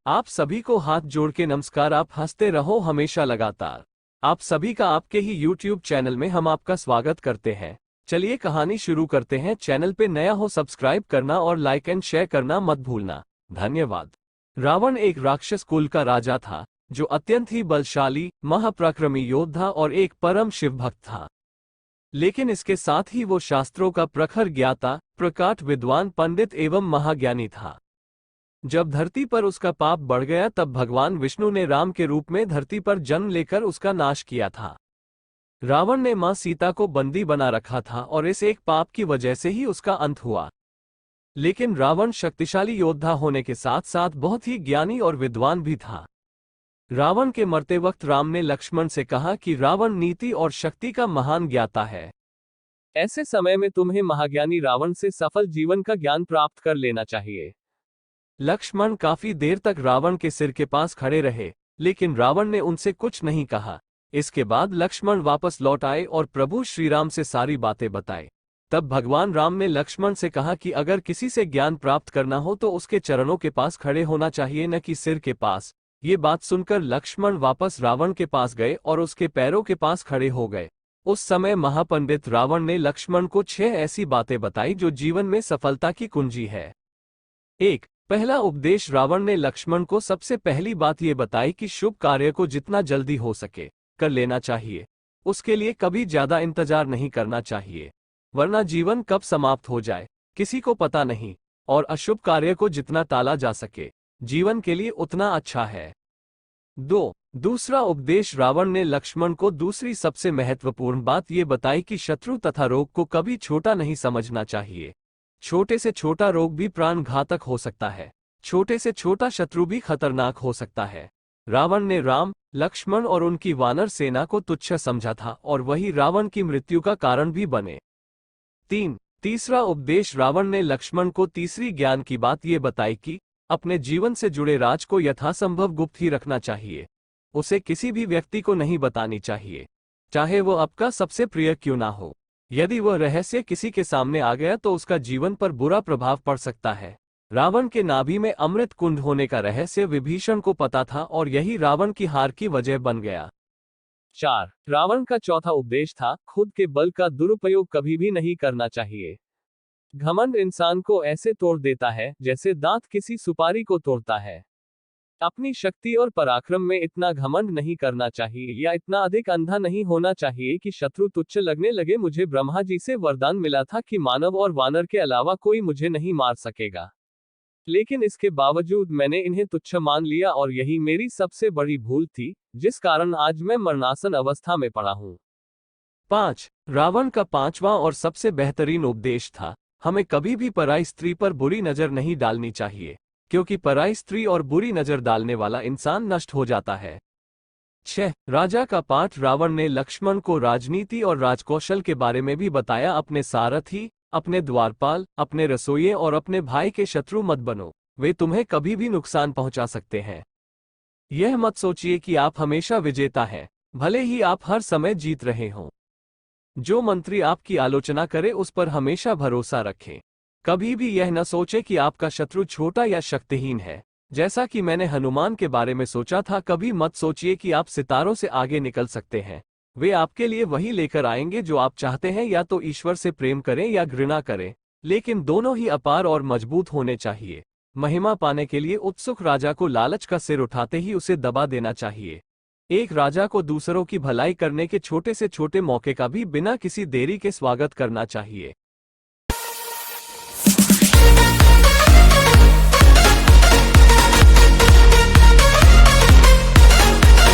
आप सभी को हाथ जोड़ के नमस्कार। आप हंसते रहो हमेशा लगातार। आप सभी का आपके ही YouTube चैनल में हम आपका स्वागत करते हैं। चलिए कहानी शुरू करते हैं। चैनल पे नया हो सब्सक्राइब करना और लाइक एंड शेयर करना मत भूलना। धन्यवाद। रावण एक राक्षस कुल का राजा था जो अत्यंत ही बलशाली, महापराक्रमी योद्धा और एक परम शिव भक्त था। लेकिन इसके साथ ही वो शास्त्रों का प्रखर ज्ञाता, प्रकाट विद्वान, पंडित एवं महाज्ञानी था। जब धरती पर उसका पाप बढ़ गया तब भगवान विष्णु ने राम के रूप में धरती पर जन्म लेकर उसका नाश किया था। रावण ने मां सीता को बंदी बना रखा था और इस एक पाप की वजह से ही उसका अंत हुआ। लेकिन रावण शक्तिशाली योद्धा होने के साथ साथ बहुत ही ज्ञानी और विद्वान भी था। रावण के मरते वक्त राम ने लक्ष्मण से कहा कि रावण नीति और शक्ति का महान ज्ञाता है। ऐसे समय में तुम्हें महाज्ञानी रावण से सफल जीवन का ज्ञान प्राप्त कर लेना चाहिए। लक्ष्मण काफी देर तक रावण के सिर के पास खड़े रहे, लेकिन रावण ने उनसे कुछ नहीं कहा। इसके बाद लक्ष्मण वापस लौट आए और प्रभु श्री राम से सारी बातें बताई। तब भगवान राम ने लक्ष्मण से कहा कि अगर किसी से ज्ञान प्राप्त करना हो तो उसके चरणों के पास खड़े होना चाहिए, न कि सिर के पास। ये बात सुनकर लक्ष्मण वापस रावण के पास गए और उसके पैरों के पास खड़े हो गए। उस समय महापंडित रावण ने लक्ष्मण को 6 ऐसी बातें बताई जो जीवन में सफलता की कुंजी है। 1. पहला उपदेश। रावण ने लक्ष्मण को सबसे पहली बात ये बताई कि शुभ कार्य को जितना जल्दी हो सके कर लेना चाहिए। उसके लिए कभी ज्यादा इंतजार नहीं करना चाहिए, वरना जीवन कब समाप्त हो जाए किसी को पता नहीं। और अशुभ कार्य को जितना टाला जा सके जीवन के लिए उतना अच्छा है। 2. दूसरा उपदेश। रावण ने लक्ष्मण को दूसरी सबसे महत्वपूर्ण बात ये बताई कि शत्रु तथा रोग को कभी छोटा नहीं समझना चाहिए। छोटे से छोटा रोग भी प्राण घातक हो सकता है, छोटे से छोटा शत्रु भी खतरनाक हो सकता है। रावण ने राम, लक्ष्मण और उनकी वानर सेना को तुच्छ समझा था और वही रावण की मृत्यु का कारण भी बने। 3. तीसरा उपदेश। रावण ने लक्ष्मण को तीसरी ज्ञान की बात ये बताई कि अपने जीवन से जुड़े राज को यथासंभव गुप्त ही रखना चाहिए। उसे किसी भी व्यक्ति को नहीं बतानी चाहिए, चाहे वो आपका सबसे प्रिय क्यों ना हो। यदि वह रहस्य किसी के सामने आ गया तो उसका जीवन पर बुरा प्रभाव पड़ सकता है। रावण के नाभि में अमृत कुंड होने का रहस्य विभीषण को पता था और यही रावण की हार की वजह बन गया। 4. रावण का चौथा उपदेश था खुद के बल का दुरुपयोग कभी भी नहीं करना चाहिए। घमंड इंसान को ऐसे तोड़ देता है जैसे दांत किसी सुपारी को तोड़ता है। अपनी शक्ति और पराक्रम में इतना घमंड नहीं करना चाहिए या इतना अधिक अंधा नहीं होना चाहिए कि शत्रु तुच्छ लगने लगे। मुझे ब्रह्मा जी से वरदान मिला था कि मानव और वानर के अलावा कोई मुझे नहीं मार सकेगा, लेकिन इसके बावजूद मैंने इन्हें तुच्छ मान लिया और यही मेरी सबसे बड़ी भूल थी, जिस कारण आज मैं मरणासन अवस्था में पड़ा हूँ। 5. रावण का पांचवा और सबसे बेहतरीन उपदेश था हमें कभी भी पराई स्त्री पर बुरी नजर नहीं डालनी चाहिए, क्योंकि पराई स्त्री और बुरी नजर डालने वाला इंसान नष्ट हो जाता है। 6. राजा का पाठ। रावण ने लक्ष्मण को राजनीति और राजकौशल के बारे में भी बताया। अपने सारथी, अपने द्वारपाल, अपने रसोइये और अपने भाई के शत्रु मत बनो, वे तुम्हें कभी भी नुकसान पहुंचा सकते हैं। यह मत सोचिए कि आप हमेशा विजेता हैं, भले ही आप हर समय जीत रहे हों। जो मंत्री आपकी आलोचना करे उस पर हमेशा भरोसा रखें। कभी भी यह न सोचे कि आपका शत्रु छोटा या शक्तिहीन है। जैसा कि मैंने हनुमान के बारे में सोचा था, कभी मत सोचिए कि आप सितारों से आगे निकल सकते हैं। वे आपके लिए वही लेकर आएंगे जो आप चाहते हैं। या तो ईश्वर से प्रेम करें या घृणा करें, लेकिन दोनों ही अपार और मजबूत होने चाहिए। महिमा पाने के लिए उत्सुक राजा को लालच का सिर उठाते ही उसे दबा देना चाहिए। एक राजा को दूसरों की भलाई करने के छोटे से छोटे मौके का भी बिना किसी देरी के स्वागत करना चाहिए।